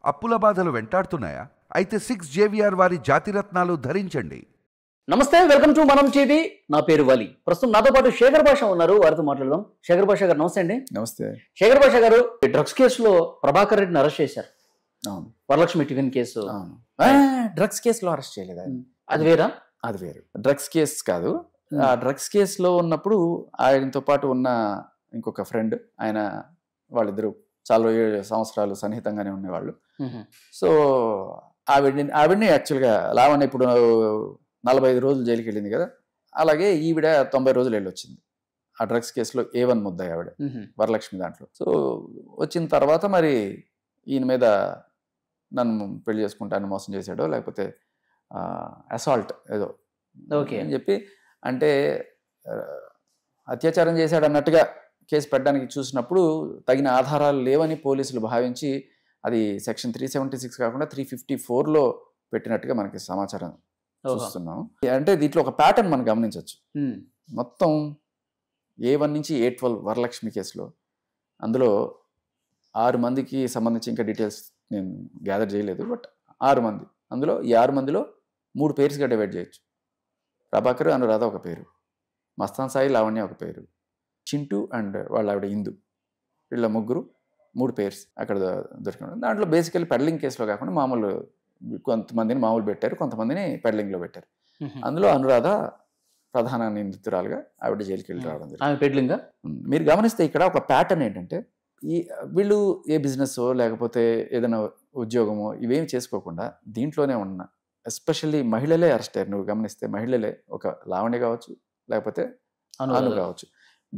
అప్పుల బాధలు వెంటాడుతున్నాయా? అయితే 6JVR వారి జాతిరత్నాలు ధరించండి. నమస్తే, వెల్కమ్ టు మనం టీవీ. నా పేరు వలి. ప్రస్తుతం నాతో పాటు శేఖర్ భాష ఉన్నారు, వారితో మాట్లాడదాం. శేఖర్ భాష గారు నమస్తే అండి. నమస్తే. శేఖర్ భాష గారు, డ్రగ్స్ కేసులో ప్రభాకర్ రెడ్డిని అరెస్ట్ చేశారు. అవును. Varalakshmi tiffin case. అవును. డ్రగ్స్ కేసులో అరెస్ట్ చేయలేదు ఆయన. అది వేరా? అది వేరు. డ్రగ్స్ కేసు కాదు. ఆ డ్రగ్స్ కేసులో ఉన్నప్పుడు ఆయనతో పాటు ఉన్న ఇంకొక ఫ్రెండ్, ఆయన వాళ్ళిద్దరు చాలా సంవత్సరాలు సన్నిహితంగానే ఉండేవాళ్ళు. సో ఆవిడ్ని యాక్చువల్గా లావణ్య ఇప్పుడు 45 రోజులు జైలుకి వెళ్ళింది కదా, అలాగే ఈవిడ 90 రోజులు వెళ్ళొచ్చింది ఆ డ్రగ్స్ కేసులో. A1 ముద్దాయి ఆవిడ, వరలక్ష్మి దాంట్లో. సో వచ్చిన తర్వాత మరి ఈయన మీద నన్ను పెళ్లి చేసుకుంటాను మోసం చేశాడో, లేకపోతే అసాల్ట్ ఏదో అని చెప్పి, అంటే అత్యాచారం చేశాడు అన్నట్టుగా కేసు పెట్టడానికి చూసినప్పుడు తగిన ఆధారాలు లేవని పోలీసులు భావించి అది సెక్షన్ 376 కాకుండా 354లో పెట్టినట్టుగా మనకి సమాచారం చూస్తున్నాం. అంటే దీంట్లో ఒక ప్యాటర్న్ మనం గమనించవచ్చు. మొత్తం A1 నుంచి A12 వరలక్ష్మి కేసులో అందులో 6 మందికి సంబంధించి ఇంకా డీటెయిల్స్ నేను గ్యాదర్ చేయలేదు, బట్ 6 మంది. అందులో ఈ 6 మందిలో 3 పేర్స్గా డివైడ్ చేయొచ్చు. ప్రభాకర్, అనురాధ ఒక పేరు, మస్తాన్ సాయి, లావణ్య ఒక పేరు, చింటూ అండ్ వాళ్ళ ఆవిడ ఇందు, వీళ్ళ ముగ్గురు 3 పేర్స్ అక్కడ దొరికినారు. దాంట్లో బేసికలీ పెడ్లింగ్ కేసులో కాకుండా మామూలు కొంతమందిని మామూలు పెట్టారు, కొంతమందిని పెడ్లింగ్లో పెట్టారు. అందులో అనురాధ ప్రధాన నిందితురాలుగా ఆవిడ జైలుకి వెళ్ళి రావడం జరిగింది. మీరు గమనిస్తే ఇక్కడ ఒక ప్యాటర్న్ ఏంటంటే, వీళ్ళు ఏ బిజినెస్ లేకపోతే ఏదైనా ఉద్యోగమో ఇవేమి చేసుకోకుండా దీంట్లోనే ఉన్న ఎస్పెషల్లీ మహిళలే అరెస్ట్ అయ్యారు. నువ్వు గమనిస్తే మహిళలే, ఒక లావణ్య కావచ్చు లేకపోతే అను కావచ్చు,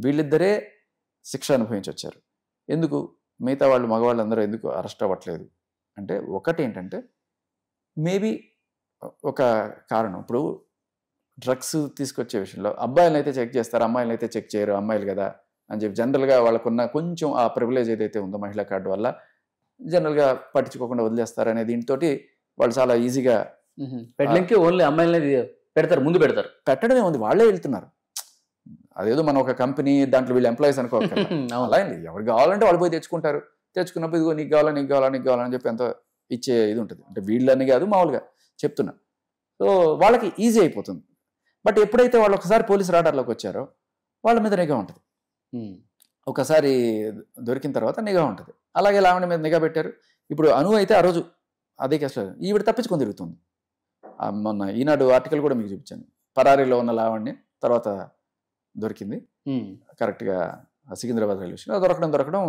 వీళ్ళిద్దరే శిక్ష అనుభవించి వచ్చారు. ఎందుకు మిగతా వాళ్ళు మగవాళ్ళందరూ ఎందుకు అరెస్ట్ అవ్వట్లేదు అంటే, ఒకటి ఏంటంటే మేబీ ఒక కారణం, ఇప్పుడు డ్రగ్స్ తీసుకొచ్చే విషయంలో అబ్బాయిలను అయితే చెక్ చేస్తారు, అమ్మాయిలను అయితే చెక్ చేయరు, అమ్మాయిలు కదా అని చెప్పి జనరల్గా వాళ్ళకున్న కొంచెం ఆ ప్రివిలేజ్ ఏదైతే ఉందో మహిళా కార్డు వల్ల జనరల్గా పట్టించుకోకుండా వదిలేస్తారు అనే దీంతో వాళ్ళు చాలా ఈజీగా పెడ్లింగ్కి ఓన్లీ అమ్మాయిలనే పెడతారు, ముందు పెడతారు. పెట్టడమే ఉంది, వాళ్ళే వెళ్తున్నారు. అదేదో మనం ఒక కంపెనీ దాంట్లో వీళ్ళు ఎంప్లాయీస్ అనుకోవాలి. అలా ఎవరు కావాలంటే వాళ్ళు పోయి తెచ్చుకుంటారు. తెచ్చుకున్నప్పుడు ఇదిగో నీకు కావాలా నీకు కావాలా నీకు కావాలని చెప్పి ఎంత ఇచ్చే ఇది ఉంటుంది. అంటే వీళ్ళని కాదు, మామూలుగా చెప్తున్నా. సో వాళ్ళకి ఈజీ అయిపోతుంది. బట్ ఎప్పుడైతే వాళ్ళు ఒకసారి పోలీసు రాడార్లోకి వచ్చారో వాళ్ళ మీద నిఘా ఉంటుంది. ఒకసారి దొరికిన తర్వాత నిఘా ఉంటుంది. అలాగే లావణ్య మీద నిఘా పెట్టారు. ఇప్పుడు అను అయితే ఆ రోజు అదే కేసులో ఈవిడ తప్పించుకొని తిరుగుతుంది. మొన్న ఈనాడు ఆర్టికల్ కూడా మీకు చూపించాను. పరారీలో ఉన్న లావణ్య తర్వాత దొరికింది కరెక్ట్గా సికింద్రాబాద్ రైల్వే స్టేషన్. దొరకడం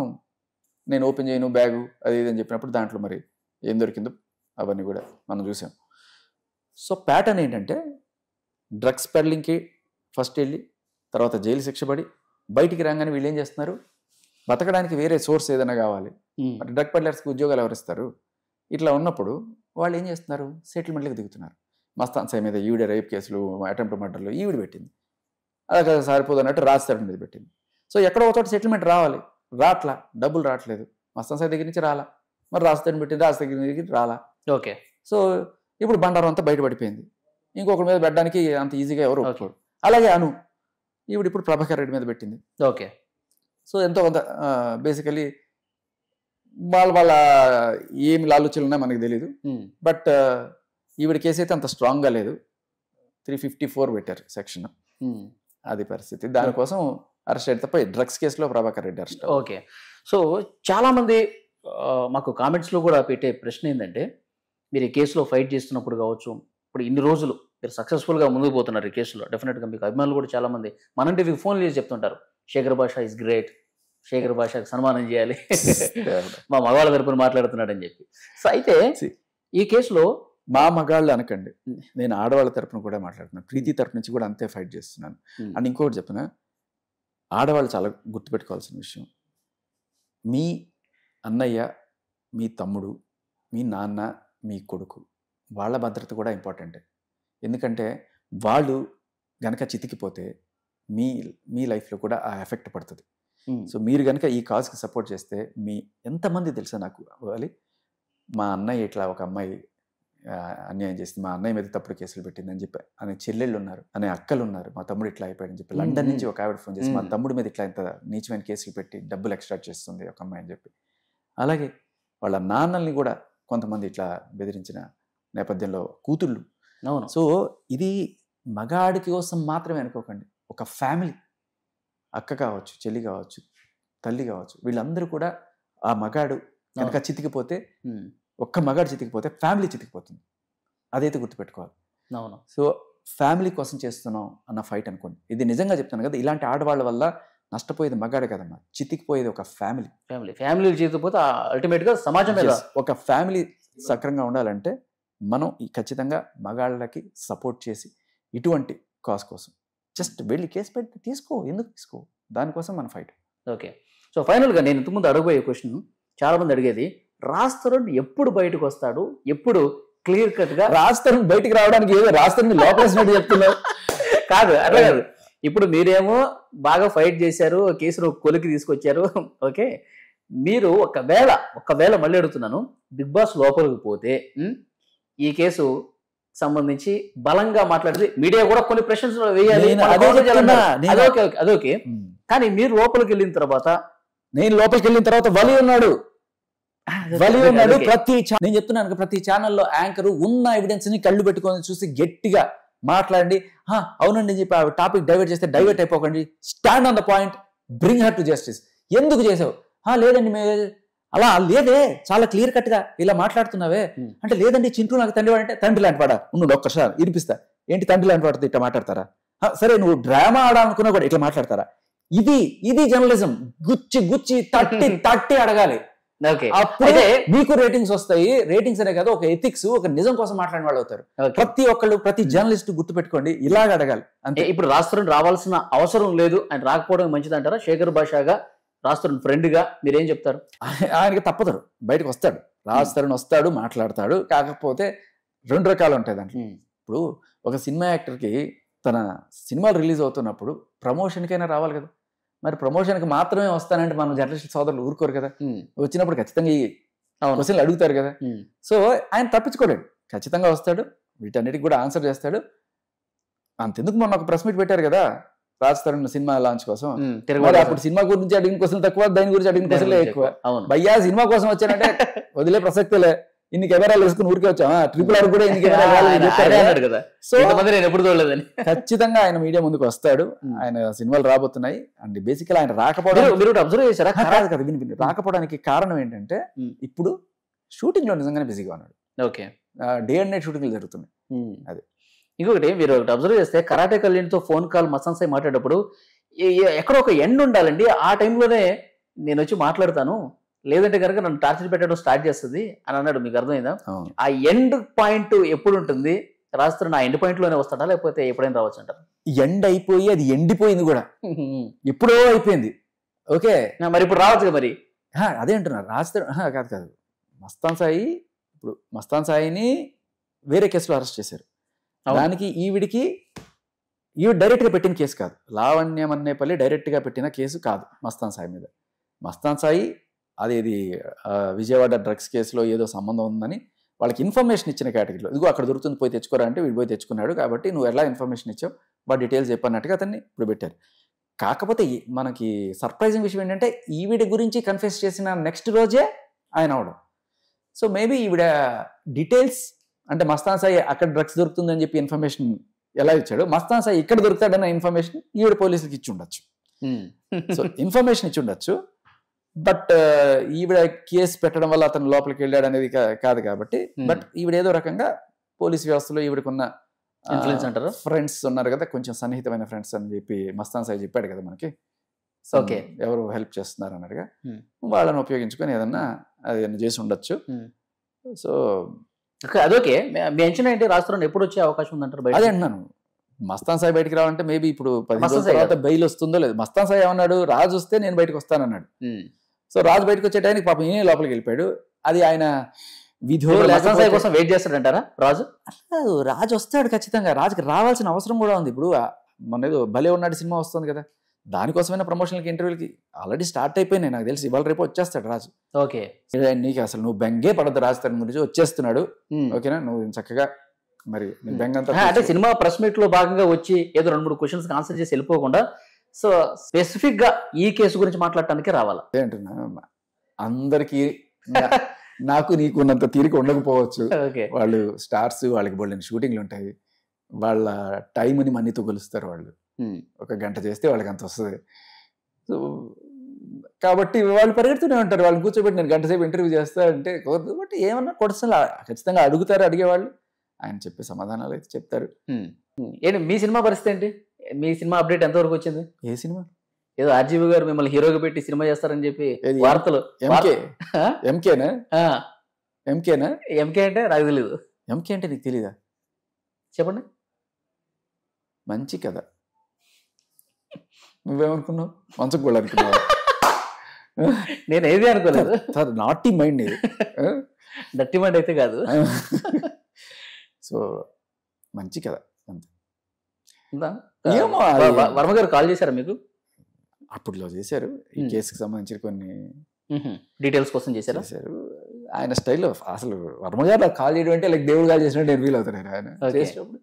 నేను ఓపెన్ చేయను బ్యాగు అది ఇది అని చెప్పినప్పుడు దాంట్లో మరి ఏం దొరికిందో అవన్నీ కూడా మనం చూసాం. సో ప్యాటర్న్ ఏంటంటే, డ్రగ్స్ పెడ్లింగ్కి ఫస్ట్ వెళ్ళి తర్వాత జైలు శిక్ష పడి బయటికి రాగానే వీళ్ళు ఏం చేస్తున్నారు, బతకడానికి వేరే సోర్స్ ఏదైనా కావాలి. మరి డ్రగ్ పెడ్లర్స్కి ఉద్యోగాలు ఎవరిస్తారు? ఇట్లా ఉన్నప్పుడు వాళ్ళు ఏం చేస్తున్నారు, సెటిల్మెంట్లకు దిగుతున్నారు. మస్తాన్ సాయి మీద ఈవిడ రేప్ కేసులు, అటెంప్ట్ మర్డర్లు ఈవిడ పెట్టింది. అదే సరిపోదు అన్నట్టు రాజస్థాన్ మీద పెట్టింది. సో ఎక్కడో ఒక చోట సెటిల్మెంట్ రావాలి, రాట్లా, డబ్బులు రావట్లేదు. మస్తాన్ సాయి దగ్గర నుంచి రాలా, మరి రాజస్థాన్ పెట్టింది, రాజస్థాన్ దగ్గర రాలా. ఓకే. సో ఇప్పుడు బండారం అంతా బయటపడిపోయింది. ఇంకొకరి మీద పెట్టడానికి అంత ఈజీగా ఎవరు ఒప్పుకోరు. అలాగే అను, ఈవిడ ఇప్పుడు ప్రభాకర్ రెడ్డి మీద పెట్టింది. ఓకే. సో ఎంతో కొంత బేసికలీ వాళ్ళ ఏమి లాలుచీలు ఉన్నాయో మనకు తెలీదు. బట్ ఈవిడ కేసు అయితే అంత స్ట్రాంగ్గా లేదు. 354 పెట్టారు సెక్షన్, అది పరిస్థితి. దానికోసం అరెస్ట్ అయితే తప్ప డ్రగ్స్ కేసులో Prabhakar Reddy arrest. Okay. So చాలామంది మాకు కామెంట్స్లో కూడా పెట్టే ప్రశ్న ఏంటంటే, మీరు ఈ కేసులో ఫైట్ చేస్తున్నప్పుడు కావచ్చు, ఇప్పుడు ఇన్ని రోజులు మీరు సక్సెస్ఫుల్గా ముందుకు పోతున్నారు ఈ కేసులో, డెఫినెట్గా మీకు అభిమానులు కూడా చాలామంది మన టీవీకి ఫోన్ చేసి చెప్తుంటారు, శేఖర్ భాష ఇస్ గ్రేట్, శేఖర్ భాషకు సన్మానం చేయాలి, మా మగవాళ్ళ తరపున మాట్లాడుతున్నాడు అని చెప్పి. సో అయితే ఈ కేసులో మా మగాళ్ళు అనకండి, నేను ఆడవాళ్ళ తరపున కూడా మాట్లాడుతున్నాను, ప్రీతి తరపు నుంచి కూడా అంతే ఫైట్ చేస్తున్నాను. అండ్ ఇంకొకటి చెప్పిన, ఆడవాళ్ళు చాలా గుర్తుపెట్టుకోవాల్సిన విషయం, మీ అన్నయ్య, మీ తమ్ముడు, మీ నాన్న, మీ కొడుకు, వాళ్ళ భద్రత కూడా ఇంపార్టెంటే. ఎందుకంటే వాళ్ళు గనక చితికిపోతే మీ లైఫ్లో కూడా ఆ ఎఫెక్ట్ పడుతుంది. సో మీరు కనుక ఈ కాజ్కి సపోర్ట్ చేస్తే, మీ ఎంతమంది తెలుసా నాకు వాళ్ళు, మా అన్నయ్య ఇట్లా ఒక అమ్మాయి అన్యాయం చేసింది, మా అన్నయ్య మీద తప్పుడు కేసులు పెట్టిందని చెప్పి అనే చెల్లెళ్ళు ఉన్నారు, అనే అక్కలు ఉన్నారు, మా తమ్ముడు ఇట్లా అయిపోయాడని చెప్పి లండన్ నుంచి ఒక ఆవిడ ఫోన్ చేసి మా తమ్ముడి మీద ఇట్లా ఇంత నీచమైన కేసులు పెట్టి డబ్బులు ఎక్స్ట్రాక్ట్ చేస్తుంది ఒక అమ్మాయి అని చెప్పి. అలాగే వాళ్ళ నాన్నల్ని కూడా కొంతమంది ఇట్లా బెదిరించిన నేపథ్యంలో కూతుళ్ళు. అవును. సో ఇది మగాడి కోసం మాత్రమే అనుకోకండి, ఒక ఫ్యామిలీ, అక్క కావచ్చు, చెల్లి కావచ్చు, తల్లి కావచ్చు, వీళ్ళందరూ కూడా ఆ మగాడు కనుక చితికిపోతే, ఒక్క మగాడు చితికిపోతే ఫ్యామిలీ చితికిపోతుంది. అదైతే గుర్తుపెట్టుకోవాలి. అవును. సో ఫ్యామిలీ కోసం చేస్తున్నాం అన్న ఫైట్ అనుకోండి. ఇది నిజంగా చెప్తాను కదా, ఇలాంటి ఆడవాళ్ళ వల్ల నష్టపోయేది మగాడు కదమ్మా, చితికిపోయేది ఒక ఫ్యామిలీ. ఫ్యామిలీ చితికిపోతే అల్టిమేట్ గా సమాజం మీద. ఒక ఫ్యామిలీ సక్రంగా ఉండాలంటే మనం ఖచ్చితంగా మగాళ్ళకి సపోర్ట్ చేసి ఇటువంటి కాజ్ కోసం జస్ట్ వెళ్ళి కేసు పెట్టి తీసుకో, ఎందుకు తీసుకో, దానికోసం మన ఫైట్. ఓకే. సో ఫైనల్గా నేను ఇంతకుముందు అడగబోయే క్వశ్చన్ చాలా మంది అడిగేది, రాజ్ తరుణ్ ఎప్పుడు బయటకు వస్తాడు, ఎప్పుడు క్లియర్ కట్ గా రాజ్ తరుణ్ బయటికి రావడానికి ఏదో రాజ్ తరుణ్ లోపలేసినట్టు చెప్తున్నావు. కాదు, అట్లా కాదు. ఇప్పుడు మీరేమో బాగా ఫైట్ చేశారు, కేసును కొలికి తీసుకొచ్చారు. ఓకే, మీరు ఒకవేళ మళ్ళీ అడుగుతున్నాను, బిగ్ బాస్ లోపలికి పోతే ఈ కేసు సంబంధించి బలంగా మాట్లాడితే మీడియా కూడా కొన్ని ప్రశ్నలు వేయాలి, అదోకే. కానీ మీరు లోపలికి వెళ్ళిన తర్వాత, నేను లోపలికి వెళ్ళిన తర్వాత వలి ఉన్నాడు ప్రతి నేను చెప్తున్నాను, ప్రతి ఛానల్లో యాంకర్ ఉన్న ఎవిడెన్స్ ని కళ్ళు పెట్టుకొని చూసి గట్టిగా మాట్లాడండి, అవునండి చెప్పి టాపిక్ డైవర్ట్ చేస్తే డైవర్ట్ అయిపోకండి, stand on the point, bring her to justice. ఎందుకు చేసావు? లేదండి అలా లేదే, చాలా క్లియర్ కట్ గా ఇలా మాట్లాడుతున్నావే అంటే, లేదండి చింటూ నాకు తండ్రి అంటే, తండ్రి లాంటి వాడా, నువ్వు ఒక్కసారి ఇరిపిస్తా, ఏంటి తండ్రి లాంటి వాడితే ఇట్లా మాట్లాడతారా? సరే నువ్వు డ్రామా ఆడాలనుకున్నా కూడా ఇట్లా మాట్లాడతారా? ఇది జర్నలిజం. గుచ్చి తట్టి అడగాలి, అప్పుడే మీకు రేటింగ్స్ వస్తాయి. రేటింగ్స్ అనే కదా, ఒక ఎథిక్స్, ఒక నిజం కోసం మాట్లాడిన వాళ్ళు అవుతారు. ప్రతి ఒక్కళ్ళు, ప్రతి జర్నలిస్ట్ గుర్తు పెట్టుకోండి, ఇలాగ అడగాలి అంతే. ఇప్పుడు రాజ్ తరుణ్ రావాల్సిన అవసరం లేదు, ఆయన రాకపోవడం మంచిది అంటారా? శేఖర్ భాషాగా, రాజ్ తరుణ్ ఫ్రెండ్ గా మీరేం చెప్తారు? ఆయనకి తప్పదు, బయటకు వస్తాడు, రాజ్ తరుణ్ వస్తాడు, మాట్లాడతాడు. కాకపోతే రెండు రకాలు ఉంటాయి దాంట్లో. ఇప్పుడు ఒక సినిమా యాక్టర్కి తన సినిమాలు రిలీజ్ అవుతున్నప్పుడు ప్రమోషన్కైనా రావాలి కదా. మరి ప్రమోషన్కి మాత్రమే వస్తానంటే మనం జర్నలిస్ట్ సోదరులు ఊరుకోరు కదా. వచ్చినప్పుడు ఖచ్చితంగా ఈ క్వశ్చన్లు అడుగుతారు కదా. సో ఆయన తప్పించుకోలేడు, ఖచ్చితంగా వస్తాడు, వీటన్నిటికి కూడా ఆన్సర్ చేస్తాడు. అంతెందుకు మొన్న ఒక ప్రెస్ మీట్ పెట్టారు కదా రాజ్ తరుణ్ సినిమా లాంచ్ కోసం. అప్పుడు సినిమా గురించి అడిగిన క్వశ్చన్లు తక్కువ, దాని గురించి అడిగిన క్వశ్చన్లే ఎక్కువ. భయ్యా సినిమా కోసం వచ్చానంటే వదిలే ప్రసక్తిలే, ఇన్ని కెమెరాలు వేసుకుని ఊరికే వచ్చామా, RRR కూడా ఇన్ని కెమెరాలు. సో ఖచ్చితంగా ఆయన మీడియా ముందుకు వస్తాడు. ఆయన సినిమాలు రాబోతున్నాయి. అండ్ బేసికల్ ఆయన రాకపోవడం అబ్జర్వ్ చేశారా? రాకపోవడానికి కారణం ఏంటంటే, ఇప్పుడు షూటింగ్ లో నిజంగానే బిజీగా ఉన్నాడు. ఓకే, డే అండ్ నైట్ షూటింగ్లు జరుగుతున్నాయి. అది ఇంకొకటి మీరు ఒకటి అబ్జర్వ్ చేస్తే, కరాటే కళ్యాణ్తో ఫోన్ కాల్ మస్తాన్ సాయి మాట్లాడేటప్పుడు ఎక్కడో ఒక ఎండ్ ఉండాలండి. ఆ టైంలోనే నేను వచ్చి మాట్లాడతాను, లేదంటే కనుక నన్ను టార్చర్ పెట్టడం స్టార్ట్ చేస్తుంది అని అన్నాడు. మీకు అర్థమైందా? ఆ ఎండ్ పాయింట్ ఎప్పుడు ఉంటుంది? రాజ్ తరుణ్ ఆ ఎండ్ పాయింట్ లోనే వస్తాడా, లేకపోతే ఎప్పుడైనా రావచ్చు అంటారు? ఎండ్ అయిపోయి అది ఎండిపోయింది కూడా, ఎప్పుడో అయిపోయింది. ఓకే, మరి ఇప్పుడు రావచ్చు కదా. మరి అదే అంటున్నారు రాజ్ తరుణ్. కాదు, మస్తాన్ సాయి, ఇప్పుడు మస్తాన్ సాయిని వేరే కేసులో అరెస్ట్ చేశారు. దానికి ఈవిడ డైరెక్ట్ గా పెట్టిన కేసు కాదు, లావణ్య మన్నేపల్లి డైరెక్ట్ గా పెట్టిన కేసు కాదు మస్తాన్ సాయి మీద. మస్తాన్ సాయి అదేది విజయవాడ డ్రగ్స్ కేసులో ఏదో సంబంధం ఉందని వాళ్ళకి ఇన్ఫర్మేషన్ ఇచ్చిన కేటగిరీలో, ఇదిగో అక్కడ దొరుకుతుంది పోయి తెచ్చుకోరా అంటే వీడు పోయి తెచ్చుకున్నాడు, కాబట్టి నువ్వు ఎలా ఇన్ఫర్మేషన్ ఇచ్చావు, వాటి డీటెయిల్స్ చెప్పన్నట్టుగా అతన్ని ఇప్పుడు పెట్టారు. కాకపోతే మనకి సర్ప్రైజింగ్ విషయం ఏంటంటే, ఈవిడ గురించి కన్ఫెస్ చేసిన నెక్స్ట్ రోజే ఆయన అవడం. సో మేబీ ఈవిడ డీటెయిల్స్ అంటే, మస్తాన్ సాయి అక్కడ డ్రగ్స్ దొరుకుతుందని చెప్పి ఇన్ఫర్మేషన్ ఎలా ఇచ్చాడు, మస్తాన్ సాయి ఇక్కడ దొరుకుతాడన్న ఇన్ఫర్మేషన్ ఈవిడ పోలీసులకు ఇచ్చి ఉండొచ్చు. సో ఇన్ఫర్మేషన్ ఇచ్చి ఉండొచ్చు, బట్ ఈవిడ కేసు పెట్టడం వల్ల అతను లోపలికి వెళ్ళాడు అనేది కాదు కాబట్టి. బట్ ఈవిడ ఏదో రకంగా పోలీస్ వ్యవస్థలో ఈవిడకున్న ఇన్ఫ్లుయెన్స్ అంటారు, ఫ్రెండ్స్ ఉన్నారు కదా, కొంచెం సన్నిహితమైన ఫ్రెండ్స్ అని చెప్పి మస్తాన్ సాయి చెప్పాడు కదా మనకి. ఓకే, ఎవరు హెల్ప్ చేస్తున్నారు అన్నట్టుగా వాళ్ళని ఉపయోగించుకొని ఏదన్నా అది చేసి ఉండొచ్చు. సో అదొకే. మీ అంచనా ఏంటి? రాజ్ తరుణ్ ఎప్పుడు వచ్చే అవకాశం ఉందంటారు? అదే అంటున్నాను, మస్తాన్ సాయి బయటికి రావాలంటే మేబీ ఇప్పుడు 10 రోజుల తర్వాత బెయిల్ వస్తుందో లేదు. మస్తాన్ సాయి ఏమన్నాడు, రాజు వస్తే నేను బయటకు వస్తానన్నాడు. సో రాజు బయటకు వచ్చే టైంకి పాపం ఈయన లోపలికి వెళ్ళిపోయాడు. అది ఆయన విధి కోసం వెయిట్ చేస్తాడంటారా రాజు? రాజు వస్తాడు ఖచ్చితంగా, రాజుకి రావాల్సిన అవసరం కూడా ఉంది. ఇప్పుడు మన ఏదో భలే ఉన్నాడు సినిమా వస్తుంది కదా, దానికోసమైనా ప్రమోషన్లకి ఇంటర్వ్యూలకి ఆల్రెడీ స్టార్ట్ అయిపోయినాయి నాకు తెలిసి. ఇవాళ రేపు వచ్చేస్తాడు రాజు. ఓకే, నీకు అసలు నువ్వు బెంగే పడద్దు, రాజు తరుణ్ గురించి వచ్చేస్తున్నాడు. ఓకేనా, నువ్వు చక్కగా మరి అంటే సినిమా ప్రెస్ మీట్ లో భాగంగా వచ్చి ఏదో 2-3 క్వశ్చన్స్ ఆన్సర్ చేసి వెళ్ళిపోకుండా, సో స్పెసిఫిక్ గా ఈ కేసు గురించి మాట్లాడటానికి రావాలా అంటున్నా. అందరికీ నాకు నీకు ఉన్నంత తీరిక ఉండకపోవచ్చు. ఓకే. వాళ్ళు స్టార్స్, వాళ్ళకి బోల్డెన్ షూటింగ్లు ఉంటాయి, వాళ్ళ టైంని మనీతో కొలుస్తారు. వాళ్ళు ఒక గంట చేస్తే వాళ్ళకి అంత వస్తుంది. సో కాబట్టి వాళ్ళు పరిగెడుతూనే ఉంటారు. వాళ్ళు కూర్చోబెట్టి నేను గంట సేపు ఇంటర్వ్యూ చేస్తా అంటే కుదరదు. బట్ ఏమన్నా కొడుతున్నా ఖచ్చితంగా అడుగుతారు అడిగేవాళ్ళు. ఆయన చెప్పే సమాధానాలు అయితే చెప్తారు. ఏంటి మీ సినిమా పరిస్థితి ఏంటి? మీ సినిమా అప్డేట్ ఎంతవరకు వచ్చింది? ఏ సినిమా? ఏదో ఆర్జీవి గారు మిమ్మల్ని హీరోగా పెట్టి సినిమా చేస్తారని చెప్పి వార్తలు. ఎంకేనా? ఎంకే అంటే నాకు తెలీదు. ఎంకే అంటే నీకు తెలీదా? చెప్పండి. మంచి కథ. నువ్వేమనుకున్నావు? మంచం కూడా అనుకున్నావు? నేను ఏది అనుకోలేదు. సార్ నాటీ మైండ్ ఇది. డట్టి మైండ్ అయితే కాదు. సో మంచి కథ అంతే. వర్మ గారు కాల్ చేశారా మీకు? అప్పుడులో చేశారు. ఈ కేసుకి సంబంధించిన కొన్ని డీటెయిల్స్ కోసం చేశారు. ఆయన స్టైల్లో అసలు వర్మ గారు నాకు కాల్ చేయడం అంటే లైక్ దేవుడు కాల్ చేసినట్టు నేను ఫీల్ అవుతాను. ఆయన చేసినప్పుడు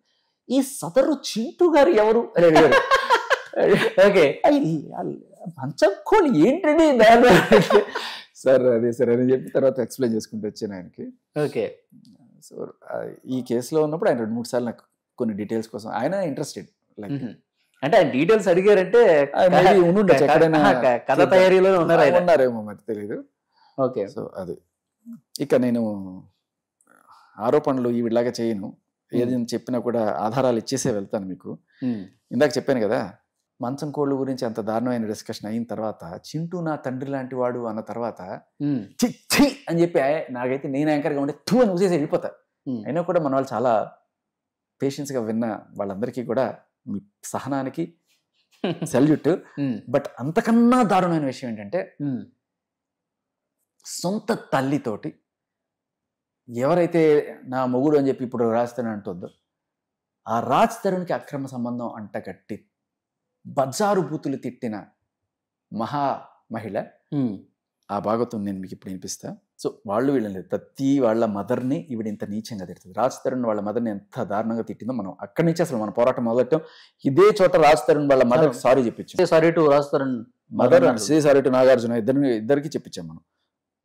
ఈ సదరు చింటూ గారు ఎవరు అని అడిగారు. ఓకే, మంచం కోళ్ళు ఏంటండి సార్ అదే సార్ అని చెప్పి తర్వాత ఎక్స్ప్లెయిన్ చేసుకుంటూ వచ్చాను ఆయనకి. ఓకే. సో ఈ కేసులో ఉన్నప్పుడు ఆయన 2-3 సార్లు నాకు కొన్ని డీటెయిల్స్ కోసం ఆయన ఇంట్రెస్టెడ్. లైక్ అంటే ఆయన డీటెయిల్స్ అడిగారంటే కథ తయారీలో ఉన్నారేమో మరి తెలీదు. ఓకే. సో అది ఇక నేను ఆరోపణలు వీడిలాగా చేయను. ఏదైనా చెప్పినా కూడా ఆధారాలు ఇచ్చేసే వెళ్తాను మీకు. ఇందాక చెప్పాను కదా, మంచం కోళ్ళ గురించి అంత దారుణమైన డిస్కషన్ అయిన తర్వాత చింటూ నా తండ్రి లాంటి వాడు అన్న తర్వాత చిచ్చి అని చెప్పి నాకైతే నేను యాంకర్గా ఉంటే టూ అని ఊసేసి వెళ్ళిపోతా. అయినా కూడా మన వాళ్ళు చాలా పేషెన్స్గా విన్న వాళ్ళందరికీ కూడా మీ సహనానికి సెల్యూట్. బట్ అంతకన్నా దారుణమైన విషయం ఏంటంటే సొంత తల్లితోటి ఎవరైతే నా మొగుడు అని చెప్పి ఇప్పుడు రాజ్ తరుణ్ అంటుందో ఆ రాజ్ తరుణ్కి అక్రమ సంబంధం అంటగట్టి బజారు బూతులు తిట్టిన మహా మహిళ ఆ భాగవతం నేను మీకు ఇప్పుడు వినిపిస్తా. సో వాళ్ళు వీళ్ళని ప్రతి వాళ్ళ మదర్ని ఈవిడ ఇంత నీచంగా తిడుతుంది. రాజ్ తరుణ్ వాళ్ళ మదర్ని ఎంత దారుణంగా తిట్టిందో మనం అక్కడి నుంచి అసలు మన పోరాటం మొదలెట్టాం. ఇదే చోట రాజ్ తరుణ్ వాళ్ళ మదర్ సారీ చెప్పించాం. Sorry to Raj Tarun mother, sorry to Nagarjuna ఇద్దరికి చెప్పించాం మనం.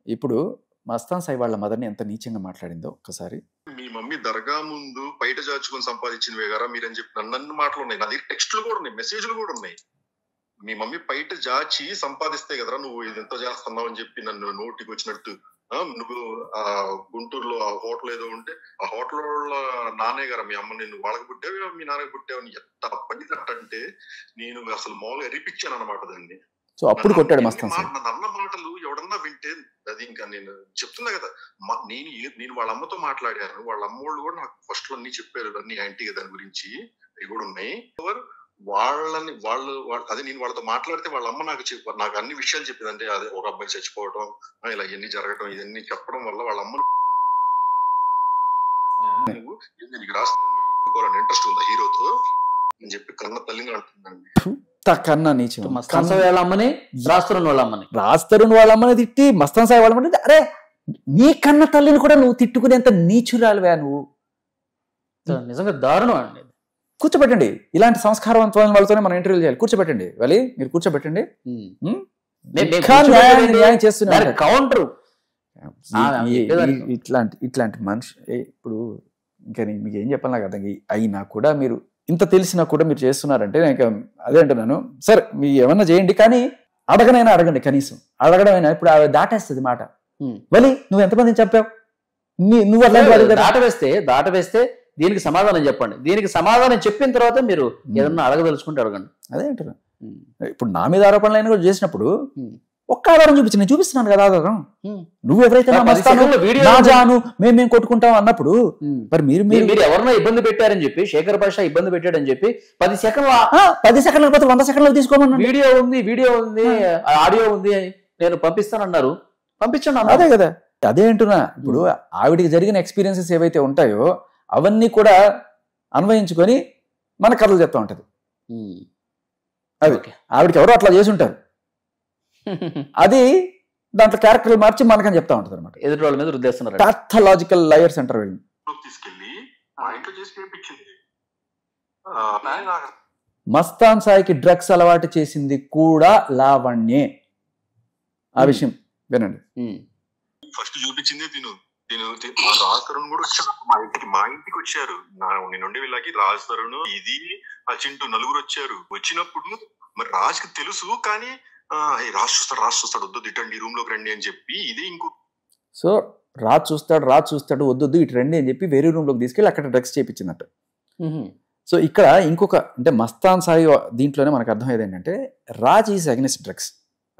ఇప్పుడు మస్తాన్ సాయి వాళ్ళ మదర్ని ఎంత నీచంగా మాట్లాడిందో ఒక్కసారి. మీ మమ్మీ దర్గా ముందు బయట చాచుకొని సంపాదించినవే కదా మీరని చెప్పి నన్ను మాటలు ఉన్నాయి. నా దగ్గర టెక్స్ట్లు కూడా ఉన్నాయి, మెసేజ్లు కూడా ఉన్నాయి. మీ మమ్మీ బయట జాచి సంపాదిస్తే కదరా నువ్వు ఇది ఎంత చేస్తున్నావు అని చెప్పి నన్ను నోటికి వచ్చినట్టు. నువ్వు ఆ గుంటూరులో ఆ హోటల్ ఏదో ఉంటే ఆ హోటల్ వాళ్ళ నానే గారా మీ అమ్మ నిన్ను వాళ్ళకి పుట్టావు మీ నాన్నకి పుట్టావు అని ఎంత పని తట్టంటే నేను అసలు మామూలుగా ఎరిపించాను అనమాట దాన్ని. సో అప్పుడు కొట్టాడు మస్తాన్ సాయి. నన్ను అన్న మాటలు ఎవడన్నా వింటే అది ఇంకా నేను చెప్తున్నా కదా, నేను వాళ్ళ అమ్మతో మాట్లాడాను. వాళ్ళ అమ్మోళ్ళు కూడా నాకు ఫస్ట్ లో అన్ని చెప్పారు, అన్ని యాంటీగా దాని గురించి అవి కూడా ఉన్నాయి. వాళ్ళు అదే నేను వాళ్ళతో మాట్లాడితే వాళ్ళ అమ్మ నాకు అన్ని విషయాలు చెప్పింది. అంటే అదే ఒక అబ్బాయి చచ్చిపోవడం ఇలా ఇవన్నీ జరగడం ఇవన్నీ చెప్పడం వల్ల వాళ్ళ అమ్మ నీకు రాసుకోవాలని ఇంట్రెస్ట్ ఉందా హీరోతో అని చెప్పి కన్న తల్లిని అంటుందండి. కన్నా నీచం వాళ్ళ అమ్మని రాజ్ తరుణ్ వాళ్ళ అమ్మని తిట్టి మస్తాన్ సాయి వాళ్ళ అమ్మని అరే నీ కన్న తల్లిని కూడా నువ్వు తిట్టుకునేంత నీచురాలువా నువ్వు. నిజంగా దారుణం అండి. కూర్చోబెట్టండి, ఇలాంటి సంస్కారవంతమైన వాళ్ళతోనే మనం ఇంటర్వ్యూ చేయాలి. కూర్చోబెట్టండి వాళ్ళు, మీరు కూర్చోబెట్టండి. న్యాయం చేస్తున్నారు కౌంటర్. ఇట్లాంటి మనిషి ఇప్పుడు ఇంకా మీకు ఏం చెప్పాలి నాకు అర్థం. అయినా కూడా మీరు ఇంత తెలిసినా కూడా మీరు చేస్తున్నారంటే నేను అదే అంటున్నాను. సరే మీరు ఏమన్నా చేయండి, కానీ అడగనైనా అడగండి. కనీసం అడగడమైనా ఇప్పుడు ఆవిడ దాటేస్తుంది మాట. వలి నువ్వు ఎంతమందిని చెప్పావు? నువ్వు దాట వేస్తే దీనికి సమాధానం చెప్పండి. దీనికి సమాధానం చెప్పిన తర్వాత మీరు ఏదన్నా అడగదలుచుకుంటే అడగండి. అదే అంటున్నా. ఇప్పుడు నా మీద ఆరోపణలు అయినా కూడా చేసినప్పుడు ఒక్క ఆధారం చూపించి నేను చూపిస్తున్నాను కదా ఆధారం. నువ్వు ఎవరైతే మేము కొట్టుకుంటాం అన్నప్పుడు మరి మీరు ఎవరన్నా ఇబ్బంది పెట్టారని చెప్పి శేఖర్ భాష ఇబ్బంది పెట్టాడని చెప్పి 10 సెకండ్ల 100 సెకండ్లు తీసుకోమన్నా. వీడియో ఉంది ఆడియో ఉంది నేను పంపిస్తానన్నారు, పంపించండి. అదే కదా, అదే అంటున్నా. ఇప్పుడు ఆవిడికి జరిగిన ఎక్స్పీరియన్సెస్ ఏవైతే ఉంటాయో అవన్నీ కూడా అన్వయించుకొని మన కథలు చెప్తా ఉంటది. అది ఆవిడకి ఎవరో అట్లా చేసి ఉంటారు, అది దాంట్లో క్యారెక్టర్లు మార్చి మనకని చెప్తా ఉంటది అనమాట. ఎదుటి వాళ్ళ మీద రుద్దేస్తున్నారు. పాథలాజికల్ లయర్ సెంటర్ వెళ్ళి మస్తాన్ సాయికి డ్రగ్స్ అలవాటు చేసింది కూడా లావణ్యే. ఆ విషయం వినండి. ఫస్ట్ చూపించిందే తిను రాజ్ తరుణ్ కూడా వచ్చారు మా ఇంటికి వచ్చారు. నేను ఉండే వీళ్ళకి రాజ్ తరుణ్ ఇది ఆ చింటూ నలుగురు వచ్చారు. వచ్చినప్పుడు మరి రాజ్ కి తెలుసు, కానీ రాజ్ చూస్తాడు వద్దు ఇటండి రూమ్ లోకి రండి అని చెప్పి ఇదే ఇంకో. సో రాజ్ చూస్తాడు వద్దు ఇటు రండి అని చెప్పి వేరే రూమ్ లోకి తీసుకెళ్ళి అక్కడ డ్రగ్స్ చేయించినట్టు. సో ఇక్కడ ఇంకొక అంటే మస్తాన్ సాయి దీంట్లోనే మనకు అర్థమయ్యేది ఏంటంటే Raj is against drugs.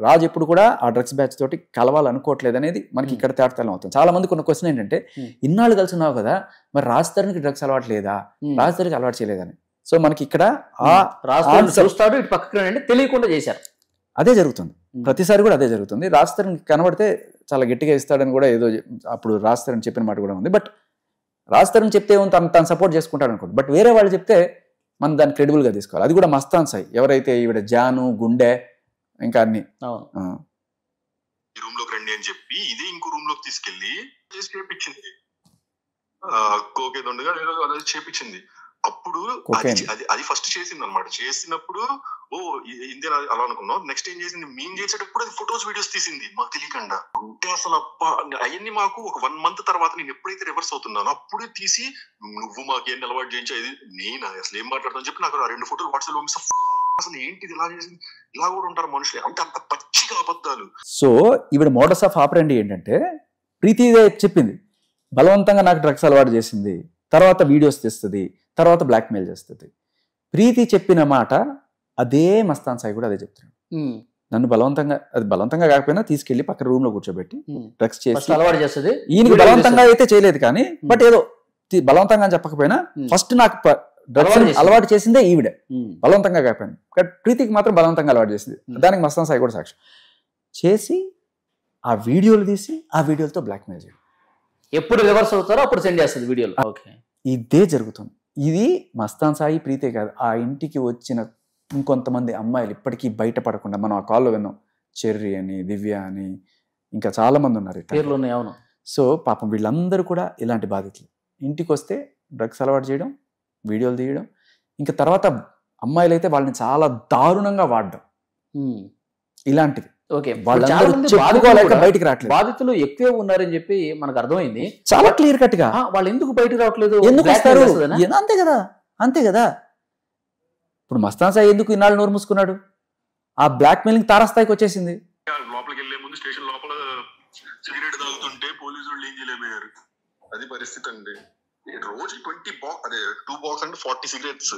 Raj ఎప్పుడు కూడా ఆ డ్రగ్స్ బ్యాచ్ తోటి కలవాలనుకోవట్లేదు అనేది మనకి ఇక్కడ తేటతెల్లం అవుతుంది. చాలా మందికి ఉన్న క్వశ్చన్ ఏంటంటే ఇన్నాళ్ళు కలిసి ఉన్నావు కదా మరి రాజ్ తరుణ్కి డ్రగ్స్ అలవాటు లేదా, రాజ్ తరుణ్కి అలవాటు చేయలేదని. సో మనకి ఇక్కడ చూస్తాడు ఇటు పక్కకి రండి తెలియకుండా చేశారు. అదే జరుగుతుంది ప్రతిసారి కూడా అదే జరుగుతుంది. రాజ్ తరుణ్ కనబడితే చాలా గట్టిగా ఇస్తాడని కూడా ఏదో అప్పుడు రాజ్ తరుణ్ చెప్పిన మాట కూడా ఉంది. బట్ రాజ్ తరుణ్ చెప్తే తను సపోర్ట్ చేసుకుంటాడు అనుకోండి. బట్ వేరే వాళ్ళు చెప్తే మనం దాన్ని క్రెడిబుల్గా తీసుకోవాలి. అది కూడా మస్తాన్ సాయి ఎవరైతే ఈవిడ జాను గుండె ఇంకా అన్ని ఈ రూమ్ లోకి రండి అని చెప్పి ఇదే ఇంకో రూమ్ లోకి తీసుకెళ్లి చేపించింది. కోకేదొండగా అదే చేపించింది. అప్పుడు అది ఫస్ట్ చేసింది అనమాట. చేసినప్పుడు ఇందే అలా అనుకున్నాం. నెక్స్ట్ ఏం చేసింది, మేము చేసేటప్పుడు అది ఫొటోస్ వీడియోస్ తీసింది మాకు తెలియకుండా. అంటే అసలు అవన్నీ మాకు ఒక 1 month తర్వాత నేను ఎప్పుడైతే రివర్స్ అవుతున్నానో అప్పుడే తీసి నువ్వు మాకు ఏంటి అలవాటు చేయించి నేను అసలు ఏం మాట్లాడతాను చెప్పి నాకు 2 photos వాట్సాప్ లో అసలు ఏంటిది ఇలా చేసింది. ఇలా కూడా ఉంటారు మనుషులు అంటే అంత పచ్చిగా అబద్ధాలు. సో ఈవిడ మోడస్ ఆఫ్ ఆపరెండి ఏంటంటే ప్రీతి చెప్పింది బలవంతంగా నాకు డ్రగ్స్ అలవాటు చేసింది, తర్వాత వీడియోస్ తెస్తుంది, తర్వాత బ్లాక్మెయిల్ చేస్తుంది. ప్రీతి చెప్పిన మాట అదే మస్తాన్ సాయి కూడా అదే చెప్తున్నాడు. నన్ను బలవంతంగా కాకపోయినా తీసుకెళ్లి పక్కన రూమ్ లో కూర్చోబెట్టి డ్రగ్స్ చేసి అలవాటు చేస్తుంది. ఈయనకి బలవంతంగా అయితే చేయలేదు కానీ బట్ ఏదో బలవంతంగా చెప్పకపోయినా ఫస్ట్ నాకు డ్రగ్స్ అలవాటు చేసిందే ఈవిడ, బలవంతంగా కాకపోయినా. బట్ ప్రీతికి మాత్రం బలవంతంగా అలవాటు చేసింది. దానికి మస్తాన్ సాయి కూడా సాక్షి చేసి ఆ వీడియోలు తీసి ఆ వీడియోలతో బ్లాక్మెయిల్ చేయడం. ఎప్పుడు రివర్స్ అవుతారో అప్పుడు సెండ్ చేస్తుంది వీడియోలు. ఓకే, ఇదే జరుగుతుంది. ఇది మస్తాన్ సాయి ప్రీతే కాదు, ఆ ఇంటికి వచ్చిన ఇంకొంతమంది అమ్మాయిలు ఇప్పటికీ బయటపడకుండా మనం ఆ కాల్లో విన్నాం. చెర్రీ అని, దివ్య అని, ఇంకా చాలా మంది ఉన్నారు పేర్లు ఉన్నాయి. అవును. సో పాపం వీళ్ళందరూ కూడా ఇలాంటి బాధితులు. ఇంటికి వస్తే డ్రగ్స్ అలవాటు చేయడం, వీడియోలు తీయడం, ఇంకా తర్వాత అమ్మాయిలు అయితే వాళ్ళని చాలా దారుణంగా వాడడం ఇలాంటివి. ఓకే, బయటికి రావట్లేదు. బాధితులు ఎక్కువ ఉన్నారని చెప్పి మనకు అర్థమైంది చాలా క్లియర్ కట్ గా. వాళ్ళు ఎందుకు బయటకు రావట్లేదు, ఎందుకు వస్తారు? అంతే కదా. ఇప్పుడు మస్తాన్ సాయి ఎందుకు ఇన్నాళ్ళు నోరు మూసుకున్నాడు? ఆ బ్లాక్ మెయిలింగ్ తారాస్థాయికి వచ్చేసింది. లోపలికి వెళ్లే ముందు స్టేషన్ లోపల సిగరెట్ తాగుతుంటే పోలీసులు ఏం చేయలేకపోయారు. అది పరిస్థితి అండి. రోజు 2 బాక్స్ అంటే 40 cigarettes.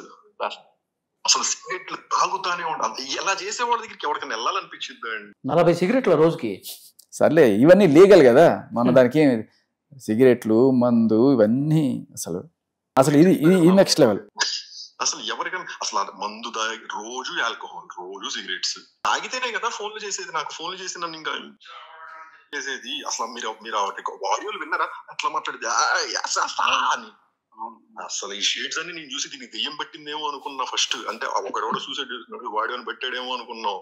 అసలు సిగరెట్లు తాగుతానే ఉంటాం. ఎలా చేసే వాళ్ళ దగ్గరికి ఎవరికైనా వెళ్ళాలనిపించింది అండి. 40 cigarettes రోజుకి. సర్లే ఇవన్నీ లీగల్ కదా, మన దానికి సిగరెట్లు మందు ఇవన్నీ అసలు ఇది నెక్స్ట్ లెవెల్. అసలు ఎవరికైనా అసలు మందు తాగి రోజు ఆల్కహాల్, రోజు సిగరెట్స్ తాగితేనే కదా ఫోన్లు చేసేది. నాకు ఫోన్లు చేసి నన్ను ఇంకా చేసేది. అసలు మీరు వాడియోలు విన్నారా అట్లా మాట్లాడేది అని. అసలు ఈ షేడ్స్ అన్ని నేను చూసి దీనికి దెయ్యం పట్టిందేమో అనుకున్నా ఫస్ట్. అంటే ఒకడెవడో సూసైడ్ చేస్తున్నాడు వాడిని పెట్టాడేమో అనుకున్నాం.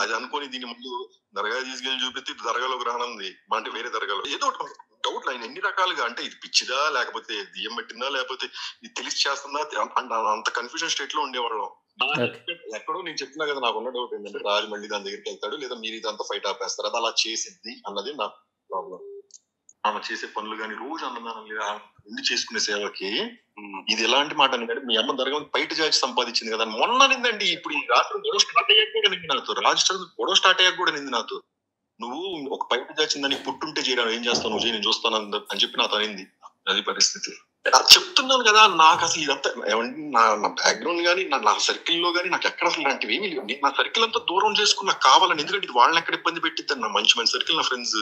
అది అనుకుని దీన్ని ముందు దర్గా తీసుకెళ్లి చూపిస్తే దర్గాలోకి రానుంది అంటే వేరే దర్గాలో ఏదో డౌట్ ఆయన ఎన్ని రకాలుగా అంటే ఇది పిచ్చిదా లేకపోతే దెయ్యం పట్టిందా లేకపోతే ఇది తెలిసి చేస్తుందా అంత కన్ఫ్యూజన్ స్టేట్ లో ఉండేవాళ్ళం. ఎక్కడో నేను చెప్తున్నా కదా నాకు ఉన్న డౌట్ ఏంటంటే రాజు మళ్ళీ దాని దగ్గరికి వెళ్తాడు లేదా మీరు ఇదంతా ఫైట్ ఆపేస్తారు. అది అలా చేసింది అన్నది నా ప్రాబ్లం. ఆమె చేసే పనులు కానీ రోజు అన్నదానం లేదా ఎందు చేసుకునే సేవకి ఇది ఎలాంటి మాట అంటే మీ అమ్మ దర్గా బయట జాచి సంపాదించింది కదా మొన్న నిందండి. ఇప్పుడు ఈ రాత్రి గొడవ స్టార్ట్ అయ్యాక కూడా నింది నాతో, రాజు గొడవ స్టార్ట్ అయ్యాక కూడా నింది నాతో. నువ్వు ఒక బయట జాచిందని పుట్టుంటే చేయడం ఏం చేస్తావు నువ్వు నేను చూస్తాను అని చెప్పి నాతో అనింది. అది పరిస్థితి. చెప్తున్నాను కదా నాకు అసలు ఇదంతా నా బ్యాక్గ్రౌండ్ కానీ నా సర్కిల్లో కానీ నాకు ఎక్కడ అసలు ఇలాంటివి ఏమీ లేవు. నా సర్కిల్ అంతా దూరం చేసుకుని నాకు కావాలని, ఎందుకంటే ఇది వాళ్ళని ఎక్కడ ఇబ్బంది పెట్టిద్దని నా మంచి సర్కిల్ నా ఫ్రెండ్స్.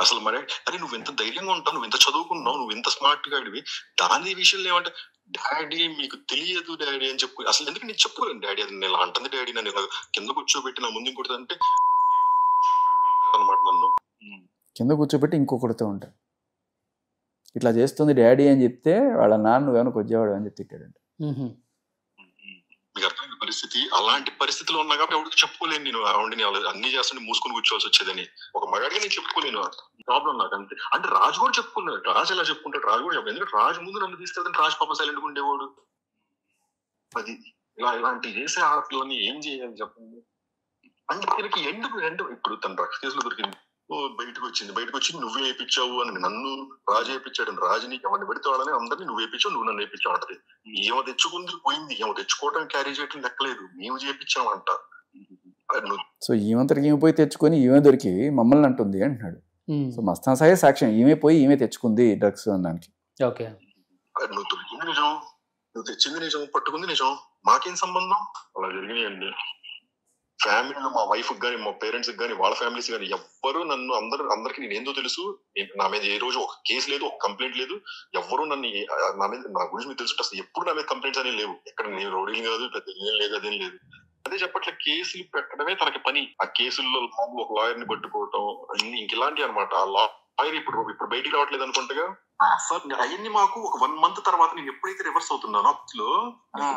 అసలు మరి అరే నువ్వు ఎంత ధైర్యంగా ఉంటావు, నువ్వు ఎంత చదువుకున్నావు, నువ్వు ఎంత స్మార్ట్ గా అడివి దాని విషయంలో ఏమంటే డాడీ మీకు తెలియదు డాడీ అని చెప్పు. అసలు ఎందుకు నేను చెప్పుకోలేను డాడీ అది నేను అంటుంది డాడీ నన్ను ఇలా కింద కూర్చోబెట్టి నా ముందు ఇంకొకటి అంటే అనమాట నన్ను కింద కూర్చోబెట్టి ఇంకొకటితో ఉంటాడు. ఇట్లా చేస్తుంది డాడీ అని చెప్తే వాళ్ళ నాన్న నువ్వేమో కొద్దివాడు అని చెప్పి తిట్టాడంట. మీకు అర్థమైన పరిస్థితి. అలాంటి పరిస్థితిలో ఉన్నా కాబట్టి ఎవరికి చెప్పుకోలేను నేను ఆవిడని అన్ని చేస్తుంటే మూసుకొని కూర్చోవాల్సి వచ్చేదని. ఒక మగాడిగా నేను చెప్పుకోలేను. ప్రాబ్లం నాకు అంతే. అంటే రాజు కూడా చెప్పుకున్నాడు. రాజు ఎలా చెప్పుకుంటాడు? రాజు కూడా చెప్పాడు. ఎందుకంటే రాజు ముందు నన్ను తీసుకెళ్తాను రాజు పాప సైలెంట్ ఉండేవాడు. అది ఇలాంటి చేసే ఆడపిల్లని ఏం చేయాలి చెప్పండి. అంటే దీనికి ఎందుకు ఇప్పుడు తన డ్రగ్స్ కేసులో దొరికింది బయటకు వచ్చి నువ్వే వేయించావు అని నన్ను రాజు వేయించాడు. రాజు నీకు ఎవరిని పెడితే వాళ్ళని అందరినీ నువ్వు వేయించావు, నువ్వు నన్ను వేయించావు అంటది. ఏమో తెచ్చుకుంది పోయింది, ఏమో తెచ్చుకోవటం క్యారీ చేయటం లెక్కలేదు, మేము చేయించామంట. సో ఈమెంతటికి ఈమె పోయి తెచ్చుకొని ఈమె దొరికి మమ్మల్ని అంటుంది అంటున్నాడు. సో మస్తాన్ సాహే సాక్ష్యం, ఈమె పోయి ఈమె తెచ్చుకుంది డ్రగ్స్ అనడానికి. ఓకే, నువ్వు దొరికింది నిజం, నువ్వు తెచ్చింది నిజం, పట్టుకుంది నిజం, మాకేం సంబంధం? అలా జరిగినాయండి. ఫ్యామిలీలో మా వైఫ్ కానీ మా పేరెంట్స్ కానీ వాళ్ళ ఫ్యామిలీస్ కానీ ఎవ్వరు నన్ను అందరికి నేను ఏందో తెలుసు. నా మీద ఏ రోజు ఒక కేసు లేదు, ఒక కంప్లైంట్ లేదు. ఎవ్వరు నన్ను నా గురించి మీకు తెలుసు అసలు ఎప్పుడు నా మీద కంప్లైంట్స్ అనేవి లేవు. ఎక్కడ నేను రౌడీలు కాదు, పెద్ద ఏం లేదు, అదేం లేదు. అదే చెప్పట్లే, కేసులు పెట్టడమే తనకి పని. ఆ కేసుల్లో ఒక లాయర్ ని పట్టుకోవటం ఇంక ఇలాంటివి అనమాట. ఆ లాయర్ ఇప్పుడు బయటికి రావట్లేదు అనుకుంటగా సార్. అవన్నీ మాకు ఒక 1 month తర్వాత నేను ఎప్పుడైతే రివర్స్ అవుతున్నానో అప్పుడు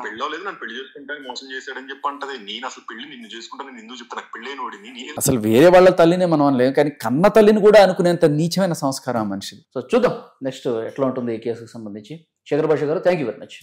పెళ్ళలేదు, నన్ను పెళ్లి చేసుకుంటాను మోసం చేశాడని చెప్పి అంటది. నేను అసలు పెళ్లి నిన్ను చేసుకుంటాను, నేను ఎందుకు చెప్తా, నాకు పెళ్ళైన వాడిని. అసలు వేరే వాళ్ళ తల్లినే మనం అనలేము, కానీ కన్న తల్లిని కూడా అనుకునేంత నీచమైన సంస్కారం మనిషిది. సో చూద్దాం నెక్స్ట్ ఎట్లా ఉంటుంది ఈ కేసుకు సంబంధించి. శేఖర్ భాష గారు, థ్యాంక్ యూ వెరీ మచ్.